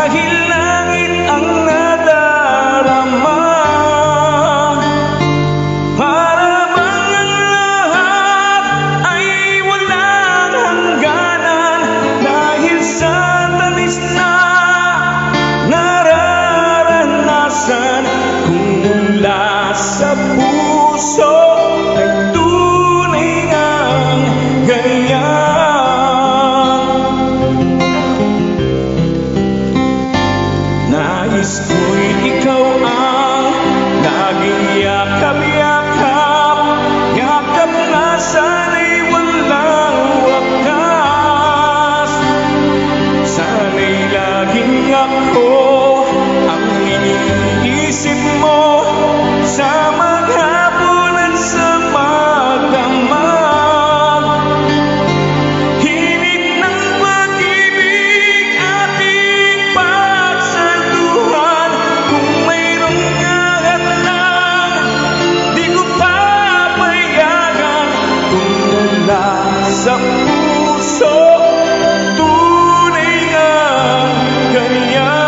Dahil langit ang nadarama, para bang ang lahat ay walang hangganan. Dahil sa tamis na nararanasan, kung mula sa puso ay tunay ngang ganyan. Nais ko'y ikaw ang laging yakap-yakap, yakap na sana'y walang wakas. Sana'y laging ako ang iniisip mo, sa maghapon at sa magdamag. Hinit ng pag-ibig ating pagsanduhan, kung mayroong kahatlang di ko papayagan. Kung mula sa puso tunay ngang ganyan.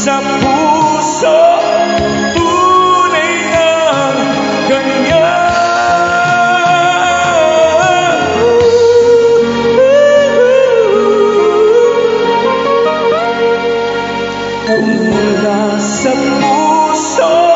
Sa puso tunay ngang ganyan. Kung mula sa puso